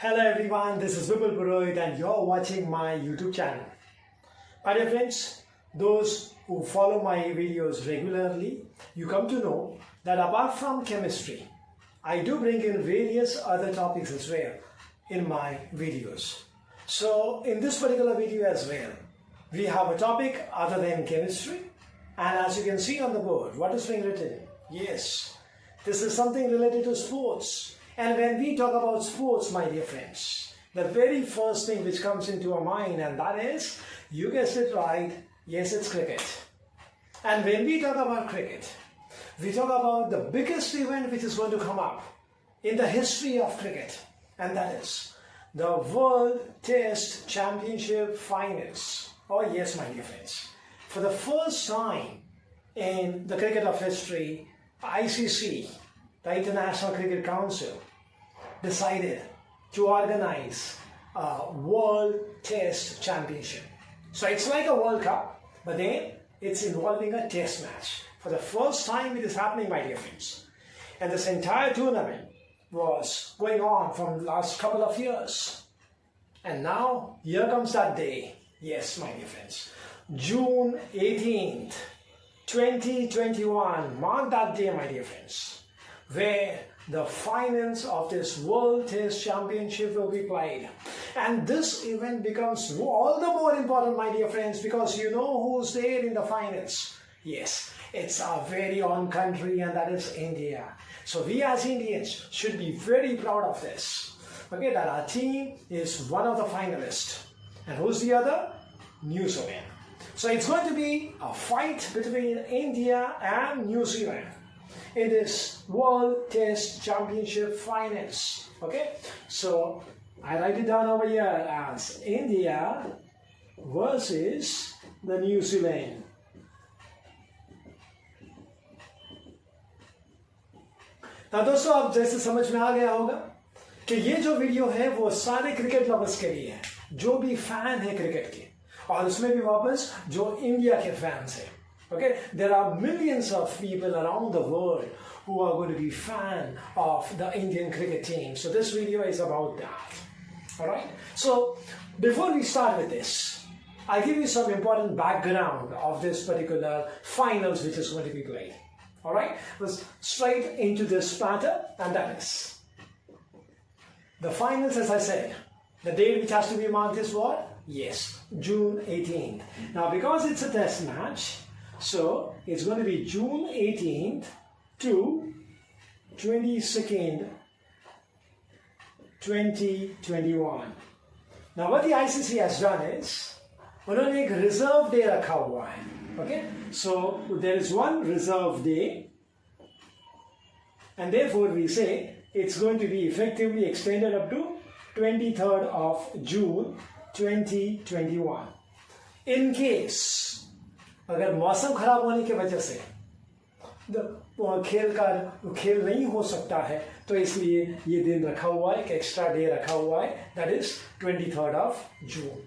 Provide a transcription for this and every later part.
Hello everyone, this is Vipul Purohit and you're watching my YouTube channel. My dear friends, those who follow my videos regularly, you come to know that apart from chemistry, I do bring in various other topics as well in my videos. So in this particular video as well, we have a topic other than chemistry, and as you can see on the board, what is being written? Yes, this is something related to sports. And when we talk about sports, my dear friends, the very first thing which comes into our mind, and that is, you guessed it right, yes, it's cricket. And when we talk about cricket, we talk about the biggest event which is going to come up in the history of cricket, and that is the World Test Championship Finals. Oh yes, my dear friends. For the first time in the cricket of history, ICC, the International Cricket Council, decided to organize a World Test Championship. So it's like a World Cup, but then it's involving a test match. For the first time it is happening, my dear friends. And this entire tournament was going on from the last couple of years. And now, here comes that day. Yes, my dear friends. June 18th, 2021. Mark that day, my dear friends, where the finals of this World Test Championship will be played. And this event becomes all the more important, my dear friends, because you know who's there in the finals. Yes, it's our very own country, and that is India. So we as Indians should be very proud of this. Okay, that our team is one of the finalists. And who's the other? New Zealand. So it's going to be a fight between India and New Zealand in this World Test Championship Finals. Okay, so I write it down over here as India versus the New Zealand. now दोस्तों, आप जैसे समझ में आ गया होगा कि ये जो वीडियो है वो सारे क्रिकेट लवर्स के लिए है, जो भी फैन है क्रिकेट के, और उसमें भी वापस जो इंडिया के फैंस हैं. Okay, there are millions of people around the world who are going to be fan of the Indian cricket team. So this video is about that. All right. So before we start with this, I'll give you some important background of this particular finals which is going to be played. All right. Let's straight into this matter, and that is the finals. As I said, the date which has to be marked is what? Yes, June 18th. Now, because it's a test match, so it's going to be June 18th to 22nd, 2021. Now what the ICC has done is, उन्होंने एक reserve day रखा हुआ है. Okay, so there is one reserve day, and therefore we say it's going to be effectively extended up to 23rd of June 2021. In case अगर मौसम खराब होने की वजह से खेल नहीं हो सकता है, तो इसलिए ये दिन रखा हुआ है, एक एक्स्ट्रा डे रखा हुआ है, that is 23rd of June.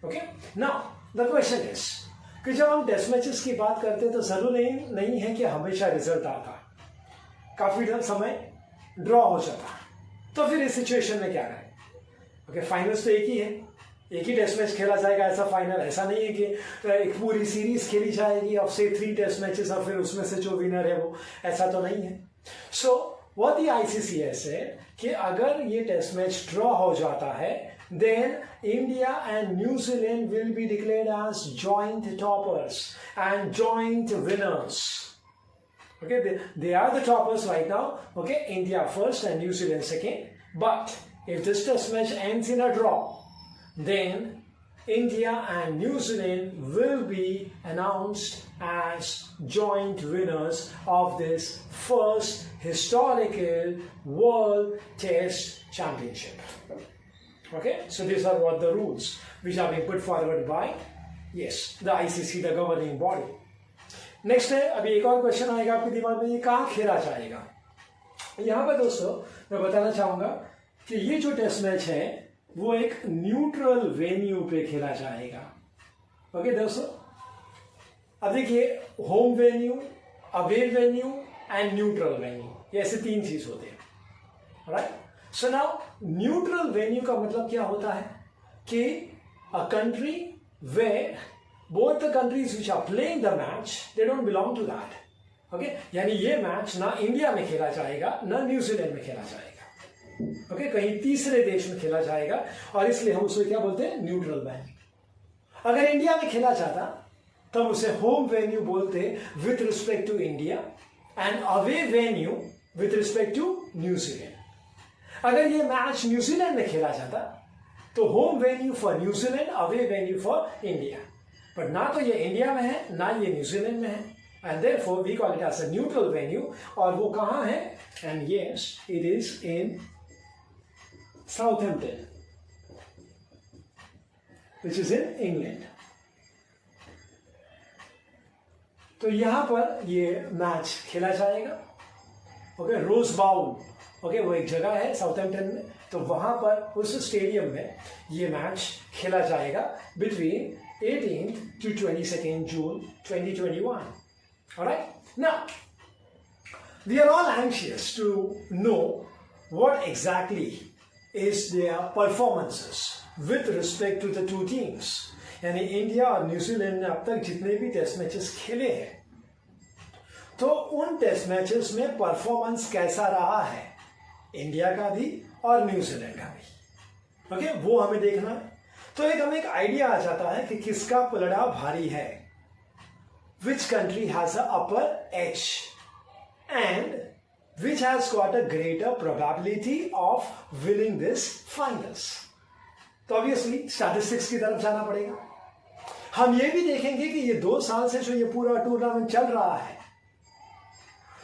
Okay? Now the question is कि जब हम टेस्ट मैचेस की बात करते हैं तो जरूरी नहीं है कि हमेशा रिजल्ट आता, काफी समय ड्रॉ हो जाता. तो फिर इस सिचुएशन में क्या करें? ओके, फाइनल्स तो एक ही है, एक ही टेस्ट मैच खेला जाएगा, ऐसा फाइनल ऐसा नहीं है कि एक पूरी सीरीज खेली जाएगी और से 3 टेस्ट मैचेस और फिर उसमें से जो विनर है वो, ऐसा तो नहीं है. सो व्हाट द आईसीसी है से कि अगर ये टेस्ट मैच ड्रॉ हो जाता है, then India and New Zealand will be declared as joint toppers and joint winners. Okay, they are the toppers right now. Okay, India first and New Zealand second. But if this test match ends in a draw, then India and New Zealand will be announced as joint winners of this first historical World Test Championship. Okay, so these are what the rules which are being put forward by, yes, the ICC, the governing body. Next है, अभी एक और question आएगा आपके दिमाग में, ये कहाँ खेला जाएगा. यहाँ पर दोस्तों मैं बताना चाहूंगा कि ये जो टेस्ट मैच है वो एक न्यूट्रल वेन्यू पे खेला जाएगा. ओके दोस्तों, अब देखिए, home venue, away venue and neutral venue, ये ऐसे 3 चीज होते हैं. Right. So now neutral venue का मतलब क्या होता है कि a country where both the countries which are playing the match they don't belong to that. Okay? यानी ये मैच ना इंडिया में खेला जाएगा ना न्यूजीलैंड में खेला जाएगा. Okay? कहीं तीसरे देश में खेला जाएगा और इसलिए हम उसे क्या बोलते हैं, न्यूट्रल वेन्यू. अगर इंडिया में खेला जाता तब उसे होम वेन्यू बोलते with respect to India and away venue with respect to New Zealand. अगर ये मैच न्यूजीलैंड में खेला जाता तो home venue for New Zealand, away venue for India. But ना तो ये इंडिया में है ना ये न्यूजीलैंड में है, and therefore we call it as a neutral venue. और वो कहाँ है? And yes, it is in Southampton, which is in England. तो यहां पर ये मैच खेला जाएगा. ओके, रोज बाउल, ओके, वो एक जगह है साउथहैम्पटन में. तो वहां पर उस स्टेडियम में ये मैच खेला जाएगा between 18th to 22nd June 2021. Alright? Now, we are all anxious to know what exactly is their performances with respect to the two teams. यानी इंडिया और न्यूजीलैंड ने अब तक जितने भी टेस्ट मैचेस खेले हैं तो उन टेस्ट मैचेस में परफॉर्मेंस कैसा रहा है, इंडिया का भी और न्यूजीलैंड का भी. ओके, वो हमें देखना है. तो एक हमें एक आइडिया आ जाता है कि किसका पलड़ा भारी है. Which country has a upper as and which has got a greater probability of winning this finals. तो ऑब्वियसली स्टैटिस्टिक्स की तरफ जाना पड़ेगा. हम ये भी देखेंगे कि ये 2 साल से जो ये पूरा टूर्नामेंट चल रहा है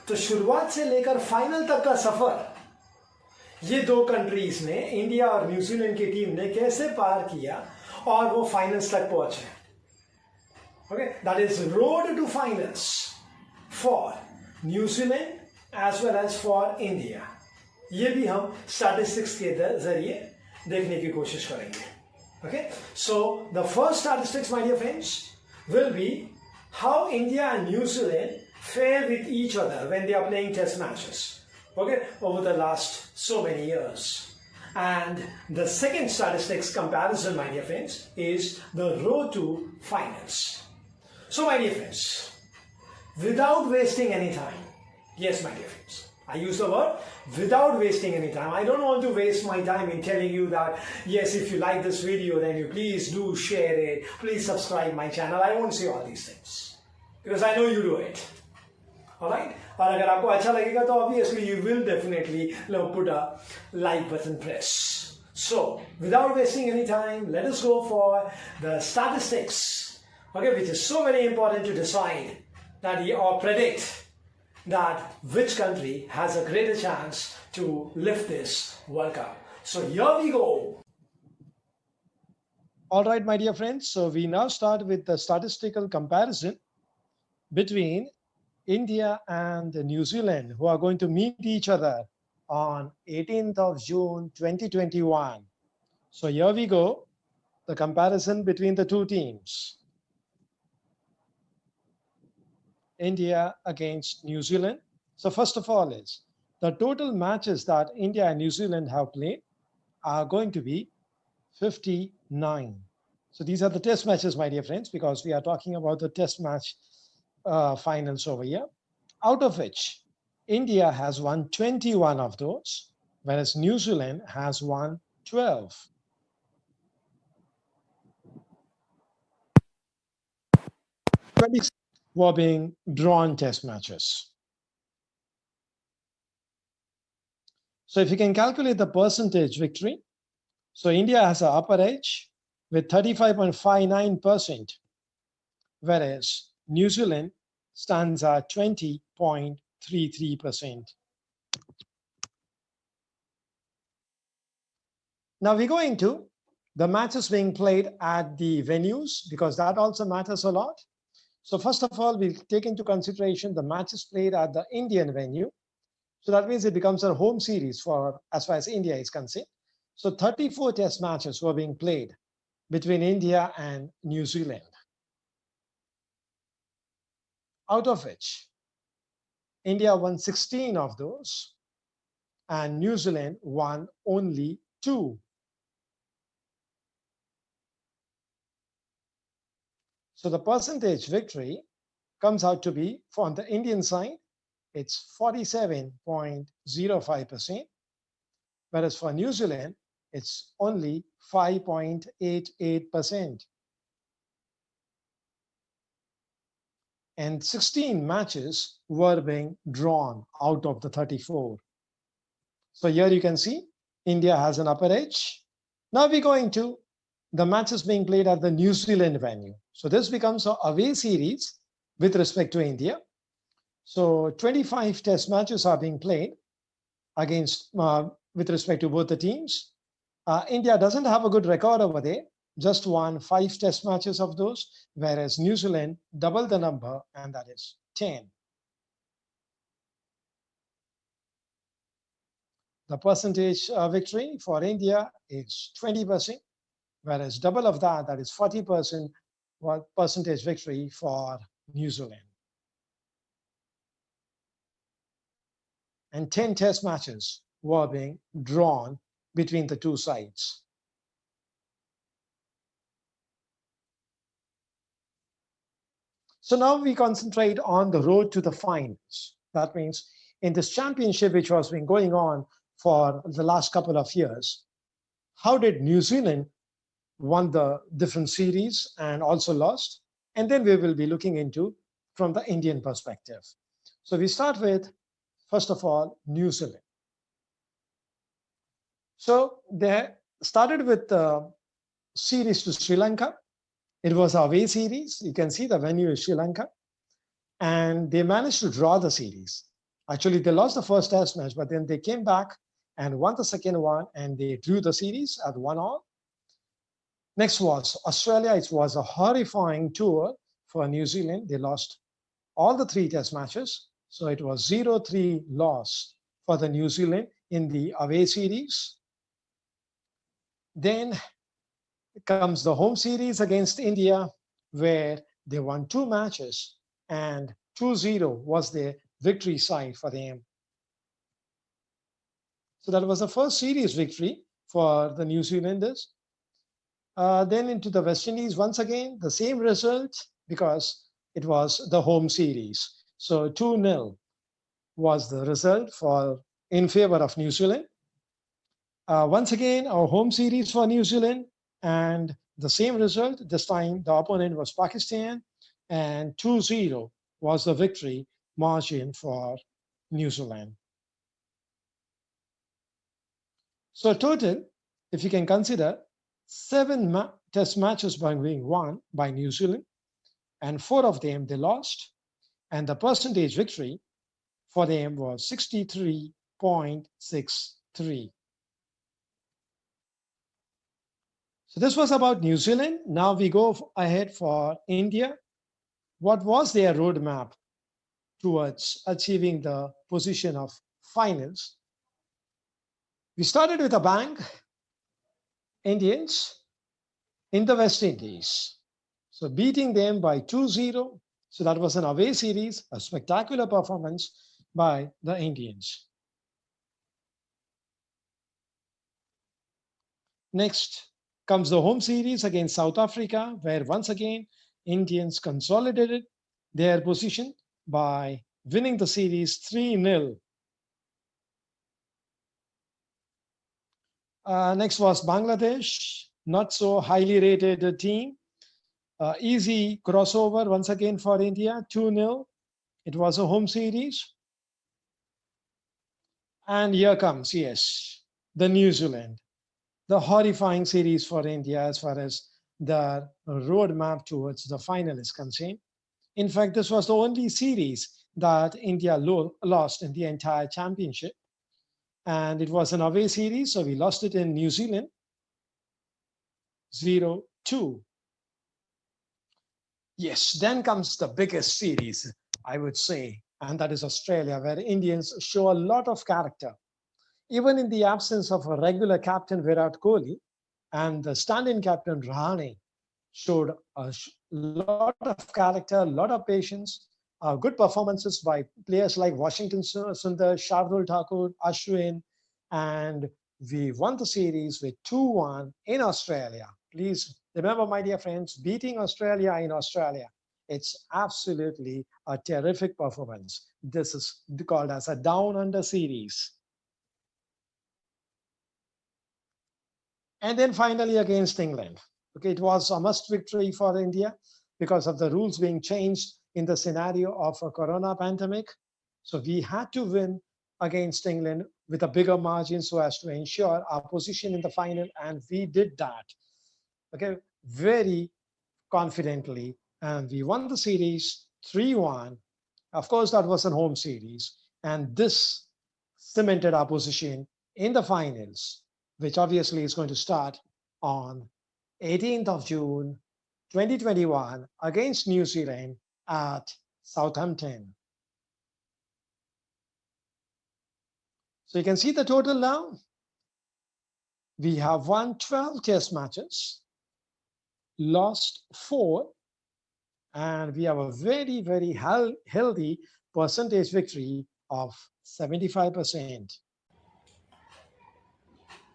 तो शुरुआत से लेकर फाइनल तक का सफर ये 2 कंट्रीज ने, इंडिया और न्यूजीलैंड की टीम ने कैसे पार किया और वो फाइनल्स तक पहुंचे. Okay, that is road to finals for न्यूजीलैंड as well as for India. ये भी हम statistics के जरिए देखने की कोशिश करेंगे. Okay, so the first statistics, my dear friends, will be how India and New Zealand fare with each other when they are playing test matches. Okay, over the last so many years. And the second statistics comparison, my dear friends, is the road to finals. So, my dear friends, without wasting any time. Yes, my dear friends. I use the word without wasting any time. I don't want to waste my time in telling you that, yes, if you like this video, then you please do share it. Please subscribe my channel. I won't say all these things. Because I know you do it. Alright? और अगर आपको अच्छा लगेगा तो obviously you will definitely put a like button press. So, without wasting any time, let us go for the statistics. Okay, which is so very important to decide that you or predict that which country has a greater chance to lift this World Cup. So here we go. All right, my dear friends. So we now start with the statistical comparison between India and New Zealand, who are going to meet each other on 18th of June 2021. So here we go, the comparison between the two teams. India against New Zealand. So first of all is the total matches that India and New Zealand have played are going to be 59. So these are the test matches, my dear friends, because we are talking about the test match finals over here, out of which India has won 21 of those, whereas New Zealand has won 12. Were being drawn test matches. So if you can calculate the percentage victory, so India has an upper edge with 35.59%, whereas New Zealand stands at 20.33%. Now we go into the matches being played at the venues, because that also matters a lot. So first of all, we'll take into consideration the matches played at the Indian venue. So that means it becomes a home series for as far as India is concerned. So 34 test matches were being played between India and New Zealand, out of which India won 16 of those and New Zealand won only 2. So the percentage victory comes out to be, on the Indian side, it's 47.05%, whereas for New Zealand, it's only 5.88%. And 16 matches were being drawn out of the 34. So here you can see India has an upper edge. Now we go into the matches being played at the New Zealand venue. So this becomes an away series with respect to India. So 25 test matches are being played against with respect to both the teams. India doesn't have a good record over there, just won 5 test matches of those, whereas New Zealand doubled the number, and that is 10. The percentage victory for India is 20%, whereas double of that, that is 40% percentage victory for New Zealand. And 10 test matches were being drawn between the two sides. So now we concentrate on the road to the finals. That means in this championship, which has been going on for the last couple of years, how did New Zealand won the different series and also lost? And then we will be looking into from the Indian perspective. So we start with, first of all, New Zealand. So they started with the series to Sri Lanka. It was an away series. You can see the venue is Sri Lanka. And they managed to draw the series. Actually, they lost the first test match, but then they came back and won the second one, and they drew the series at 1-1. Next was Australia. It was a horrifying tour for New Zealand. They lost all the 3 test matches. So it was 0-3 loss for the New Zealand in the away series. Then comes the home series against India, where they won 2 matches, and 2-0 was their victory side for them. So that was the first series victory for the New Zealanders. Then into the West Indies, once again, the same result, because it was the home series. So 2-0 was the result in favor of New Zealand. Once again, our home series for New Zealand, and the same result. This time the opponent was Pakistan, and 2-0 was the victory margin for New Zealand. So total, if you can consider, 7 test matches being won by New Zealand, and 4 of them they lost, and the percentage victory for them was 63.63. So this was about New Zealand. Now we go ahead for India. What was their roadmap towards achieving the position of finals? We started with a bang, Indians in the West Indies. So beating them by 2-0. So that was an away series, a spectacular performance by the Indians. Next comes the home series against South Africa, where once again, Indians consolidated their position by winning the series 3-0. Next was Bangladesh, not so highly rated team. Easy crossover once again for India, 2-0. It was a home series. And here comes, yes, the New Zealand. The horrifying series for India as far as the roadmap towards the final is concerned. In fact, this was the only series that India lost in the entire championship. And it was an away series, so we lost it in New Zealand, 0-2. Yes, then comes the biggest series, I would say, and that is Australia, where Indians show a lot of character. Even in the absence of a regular captain, Virat Kohli, and the stand-in captain, Rahane, showed a lot of character, a lot of patience, good performances by players like Washington Sundar, Shardul Thakur, Ashwin, and we won the series with 2-1 in Australia. Please remember, my dear friends, beating Australia in Australia, it's absolutely a terrific performance. This is called as a down under series. And then finally against England. Okay, it was a must victory for India because of the rules being changed in the scenario of a corona pandemic. So we had to win against England with a bigger margin so as to ensure our position in the final, and we did that. Okay, very confidently, and we won the series 3-1. Of course, that was a home series, and this cemented our position in the finals, which obviously is going to start on 18th of June 2021 against New Zealand at Southampton. So you can see the total now. We have won 12 test matches, lost 4, and we have a very, very healthy percentage victory of 75%.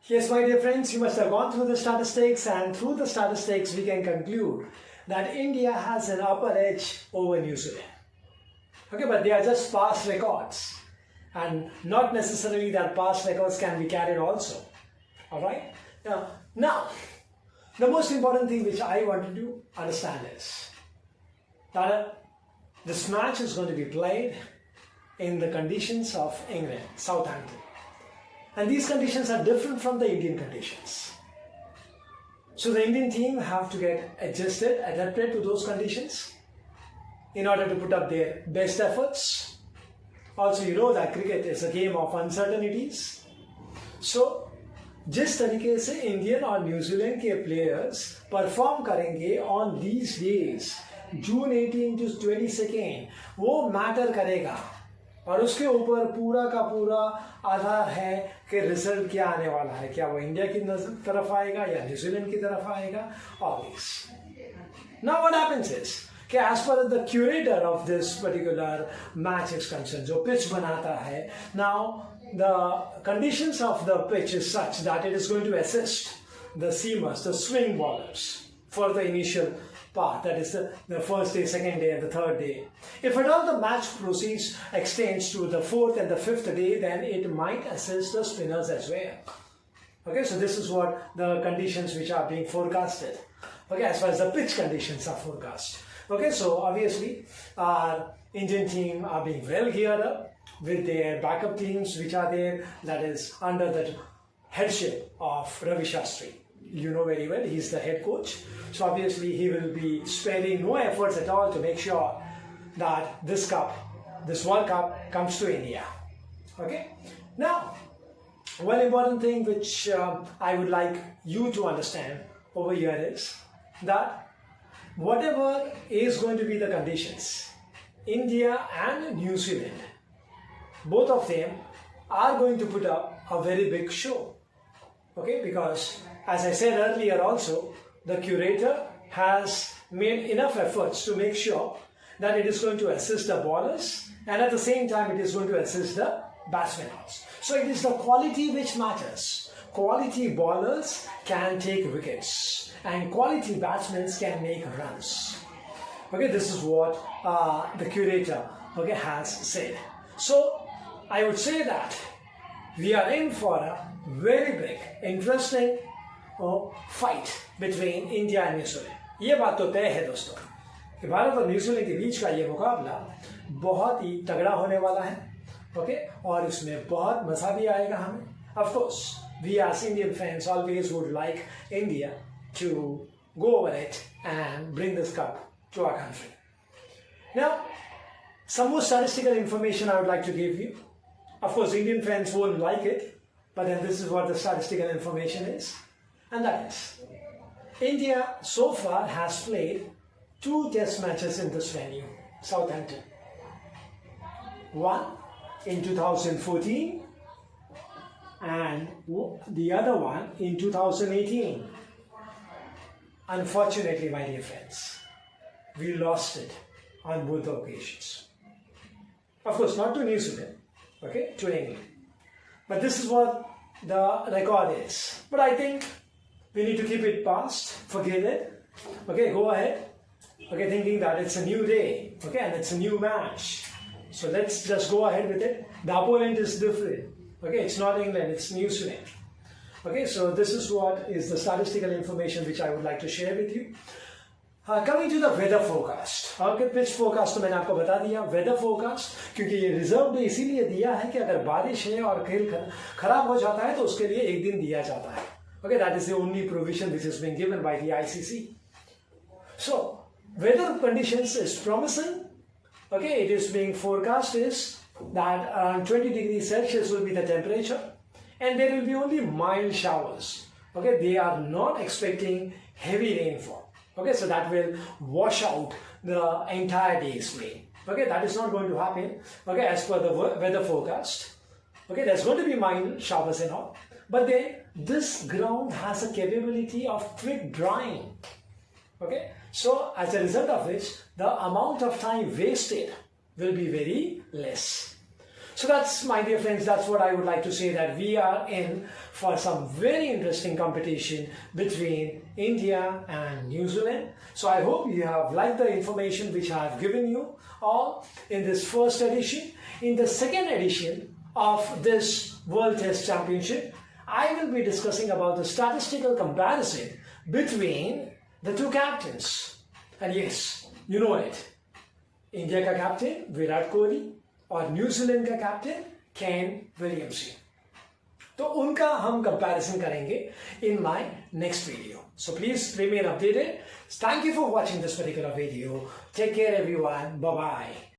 Yes, my dear friends, you must have gone through the statistics, and through the statistics we can conclude that India has an upper edge over New Zealand. Okay, but they are just past records, and not necessarily that past records can be carried also. All right? Now, the most important thing which I want to understand is that this match is going to be played in the conditions of England, Southampton. And these conditions are different from the Indian conditions. So the Indian team have to get adjusted, adapted to those conditions in order to put up their best efforts. Also, you know that cricket is a game of uncertainties. So, जिस तरीके से Indian और New Zealand के players perform करेंगे on these days June 18 to 22 वो matter करेगा, और उसके ऊपर पूरा का पूरा आधार है कि रिजल्ट क्या आने वाला है, क्या वो इंडिया की तरफ आएगा या न्यूजीलैंड की तरफ आएगा. Always now what happens is कि एज पर the curator of this particular match is concern, जो पिच बनाता है, now the conditions of the pitch is such that it is going to assist the seamers, the swing bowlers, for the initial part, that is the first day, second day, and the third day. If at all the match proceeds, extends to the fourth and the fifth day, then it might assist the spinners as well. Okay, so this is what the conditions which are being forecasted. Okay, as far as the pitch conditions are forecast. Okay, so obviously our Indian team are being well geared up with their backup teams which are there, that is under the headship of Ravi Shastri. You know very well, he's the head coach. So obviously he will be sparing no efforts at all to make sure that this World Cup comes to India. Okay? Now, one important thing which I would like you to understand over here is that whatever is going to be the conditions, India and New Zealand, both of them are going to put up a very big show. Okay, because as I said earlier also, the curator has made enough efforts to make sure that it is going to assist the bowlers, and at the same time it is going to assist the batsmen also. So it is the quality which matters. Quality bowlers can take wickets, and quality batsmen can make runs. Okay, this is what the curator has said. So I would say that we are in for a very big, interesting fight between India and New Zealand. ये बात तो तय है दोस्तों कि भारत और New Zealand के बीच का ये मुकाबला बहुत ही तगड़ा होने वाला है. ओके, और इसमें बहुत मजा भी आएगा हमें. Of course, we as Indian fans always would like India to go over it and bring this cup to our country. Now, some more statistical information I would like to give you. Of course, Indian fans won't like it, but then this is what the statistical information is. And that is, India so far has played 2 test matches in this venue, Southampton. One in 2014 and the other one in 2018. Unfortunately, my dear friends, we lost it on both occasions. Of course, not to New Zealand, okay, to England. But this is what the record is. But I think we need to keep it past, forget it. Okay, go ahead. Okay, thinking that it's a new day. Okay, and it's a new match. So let's just go ahead with it. The opponent is different. Okay, it's not England, it's New Zealand. Okay, so this is what is the statistical information which I would like to share with you. Coming to the weather forecast. Okay, pitch forecast तो मैंने आपको बता दिया. Weather forecast क्योंकि ये reserve इसीलिए दिया है कि अगर बारिश है और खेल खराब हो जाता है तो उसके लिए एक दिन दिया जाता है. Okay, that is the only provision which is being given by the ICC. So, weather conditions is promising. Okay, it is being forecast is that around 20 degrees Celsius will be the temperature and there will be only mild showers. Okay, they are not expecting heavy rainfall. Okay, so that will wash out the entire day's rain. Okay, that is not going to happen. Okay, as per the weather forecast. Okay, there's going to be mild showers and all. But then this ground has a capability of quick drying. Okay, so as a result of which the amount of time wasted will be very less. So that's, my dear friends, that's what I would like to say, that we are in for some very interesting competition between India and New Zealand. So I hope you have liked the information which I have given you all in this first edition. In the second edition of this World Test Championship, I will be discussing about the statistical comparison between the two captains. And yes, you know it. India का captain Virat Kohli और New Zealand का captain Kane Williamson. तो उनका हम comparison करेंगे in my next video. So please remain updated. Thank you for watching this particular video. Take care everyone. Bye bye.